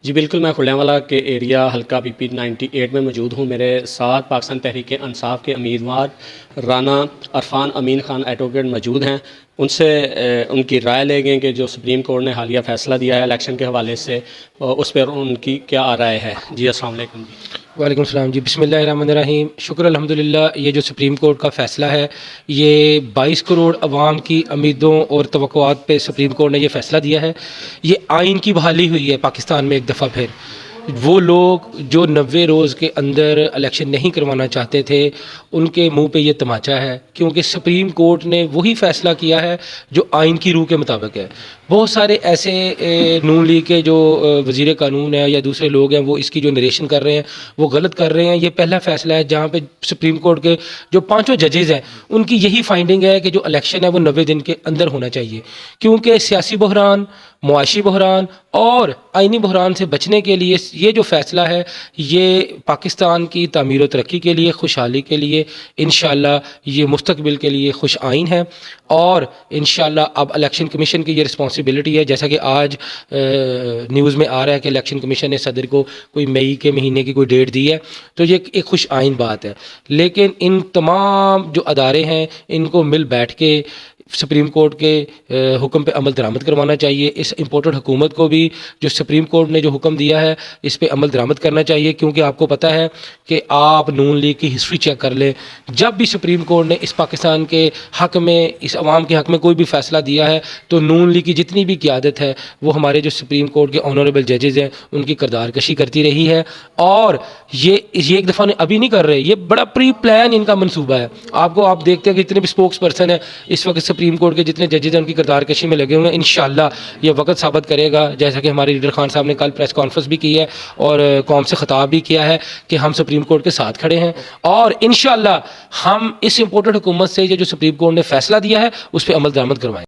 जी बिल्कुल, मैं खुलियांवाला के एरिया हल्का PP 98 में मौजूद हूँ। मेरे साथ पाकिस्तान तहरीक इंसाफ के उम्मीदवार राना अरफान अमीन खान एडवोकेट मौजूद हैं। उनसे उनकी राय लेंगे कि जो सुप्रीम कोर्ट ने हालिया फ़ैसला दिया है इलेक्शन के हवाले से, उस पर उनकी क्या राय है। जी अस्सलाम वालेकुम। वालेकुम सलाम जी, बिस्मिल्लाहिर्रहमानिर्रहीम। शुक्र अल्हम्दुलिल्लाह। ये जो सुप्रीम कोर्ट का फ़ैसला है, ये 22 करोड़ अवाम की उम्मीदों और तवक्कुआत पे सुप्रीम कोर्ट ने ये फ़ैसला दिया है। ये आइन की बहाली हुई है पाकिस्तान में एक दफ़ा फिर। वो लोग जो 90 रोज़ के अंदर इलेक्शन नहीं करवाना चाहते थे, उनके मुंह पे ये तमाचा है, क्योंकि सुप्रीम कोर्ट ने वही फ़ैसला किया है जो आइन की रूह के मुताबिक है। बहुत सारे ऐसे नून लीग के जो वज़ीर कानून है या दूसरे लोग हैं, वो इसकी जो नरेशन कर रहे हैं वो गलत कर रहे हैं। ये पहला फ़ैसला है जहाँ पे सुप्रीम कोर्ट के जो 5 जजेज़ हैं, उनकी यही फाइंडिंग है कि जो इलेक्शन है वो 90 दिन के अंदर होना चाहिए, क्योंकि सियासी बहरान, मुआशी बहरान और आइनी बहरान से बचने के लिए ये जो फ़ैसला है, ये पाकिस्तान की तामीर व तरक्की के लिए, खुशहाली के लिए, इंशाअल्लाह ये मुस्तकबिल के लिए खुश आइन है। और इंशाअल्लाह अब इलेक्शन कमीशन की ये रिस्पॉन्सिबिलिटी है, जैसा कि आज न्यूज़ में आ रहा है कि इलेक्शन कमीशन ने सदर को कोई मई के महीने की कोई डेट दी है, तो ये एक खुश आइन बात है। लेकिन इन तमाम जो अदारे हैं, इनको मिल बैठ के सुप्रीम कोर्ट के हुक्म पे अमल दरामद करवाना चाहिए। इस इम्पोर्टेड हुकूमत को भी जो सुप्रीम कोर्ट ने जो हुक्म दिया है, इस पे अमल दरामद करना चाहिए, क्योंकि आपको पता है कि आप नून लीग की हिस्ट्री चेक कर लें, जब भी सुप्रीम कोर्ट ने इस पाकिस्तान के हक़ में, इस अवाम के हक़ में कोई भी फ़ैसला दिया है, तो नून लीग की जितनी भी क़यादत है वो हमारे जो सुप्रीम कोर्ट के ऑनरेबल जजेज़ हैं उनकी किरदार कशी करती रही है। और ये एक दफ़ा अभी नहीं कर रहे, ये बड़ा प्री प्लान इनका मनसूबा है। आप देखते हैं कि जितने भी स्पोक्स पर्सन है इस वक्त सुप्रीम कोर्ट के जितने जजेज हैं उनकी किरदार कशी में लगे हुए हैं। इंशाअल्लाह ये वक्त साबित करेगा, जैसा कि हमारे लीडर खान साहब ने कल प्रेस कॉन्फ्रेंस भी की है और कौम से ख़िताब भी किया है कि हम सुप्रीम कोर्ट के साथ खड़े हैं। और इंशाअल्लाह हम इस इम्पोर्टेड हुकूमत से ये जो सुप्रीम कोर्ट ने फ़ैसला दिया है उस पर अमल दरामद करवाएं।